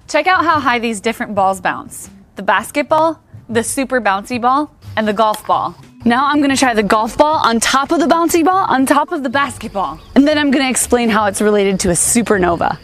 Check out how high these different balls bounce. The basketball, the super bouncy ball, and the golf ball. Now I'm gonna try the golf ball on top of the bouncy ball, on top of the basketball. And then I'm gonna explain how it's related to a supernova.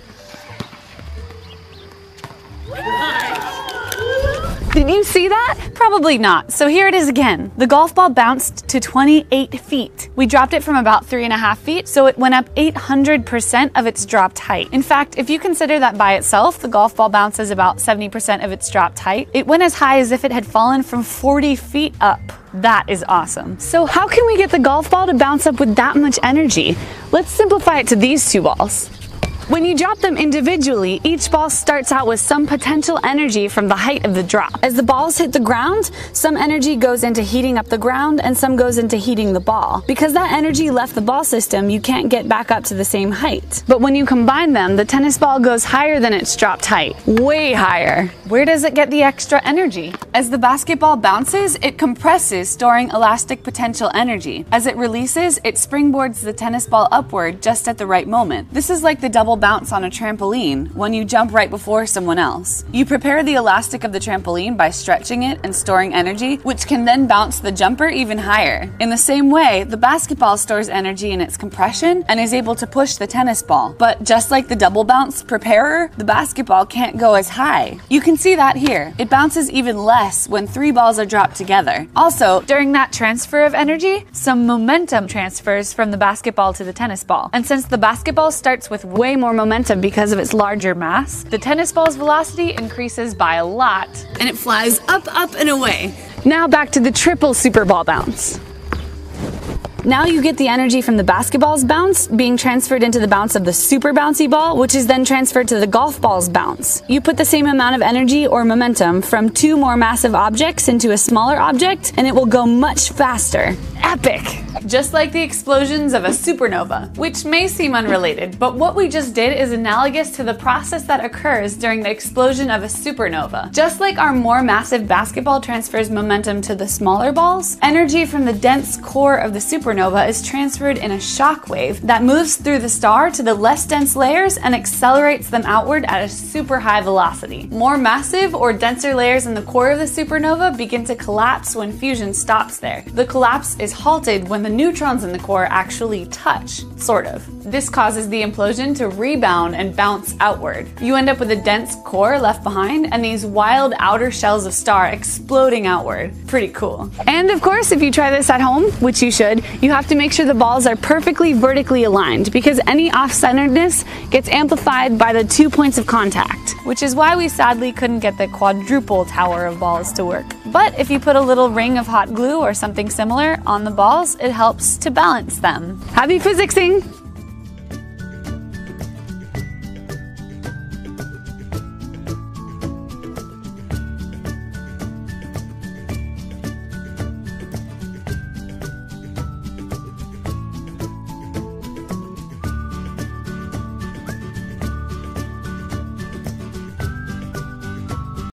Did you see that? Probably not. So here it is again. The golf ball bounced to 28 feet. We dropped it from about 3.5 feet, so it went up 800% of its dropped height. In fact, if you consider that by itself, the golf ball bounces about 70% of its dropped height. It went as high as if it had fallen from 40 feet up. That is awesome. So how can we get the golf ball to bounce up with that much energy? Let's simplify it to these two balls. When you drop them individually, each ball starts out with some potential energy from the height of the drop. As the balls hit the ground, some energy goes into heating up the ground and some goes into heating the ball. Because that energy left the ball system, you can't get back up to the same height. But when you combine them, the tennis ball goes higher than its dropped height. Way higher. Where does it get the extra energy? As the basketball bounces, it compresses, storing elastic potential energy. As it releases, it springboards the tennis ball upward just at the right moment. This is like the double bounce on a trampoline when you jump right before someone else. You prepare the elastic of the trampoline by stretching it and storing energy, which can then bounce the jumper even higher. In the same way, the basketball stores energy in its compression and is able to push the tennis ball. But just like the double bounce preparer, the basketball can't go as high. You can see that here. It bounces even less when 3 balls are dropped together. Also, during that transfer of energy, some momentum transfers from the basketball to the tennis ball. And since the basketball starts with way more momentum because of its larger mass, the tennis ball's velocity increases by a lot, and it flies up, up, and away. Now back to the triple super ball bounce. Now you get the energy from the basketball's bounce being transferred into the bounce of the super bouncy ball, which is then transferred to the golf ball's bounce. You put the same amount of energy or momentum from 2 more massive objects into a smaller object, and it will go much faster. Epic! Just like the explosions of a supernova, which may seem unrelated, but what we just did is analogous to the process that occurs during the explosion of a supernova. Just like our more massive basketball transfers momentum to the smaller balls, energy from the dense core of the supernova is transferred in a shock wave that moves through the star to the less dense layers and accelerates them outward at a super high velocity. More massive or denser layers in the core of the supernova begin to collapse when fusion stops there. The collapse is halted when the neutrons in the core actually touch, sort of. This causes the implosion to rebound and bounce outward. You end up with a dense core left behind and these wild outer shells of star exploding outward. Pretty cool. And of course, if you try this at home, which you should, you have to make sure the balls are perfectly vertically aligned because any off-centeredness gets amplified by the 2 points of contact, which is why we sadly couldn't get the quadruple tower of balls to work. But if you put a little ring of hot glue or something similar on the balls, it helps to balance them. Happy physicsing!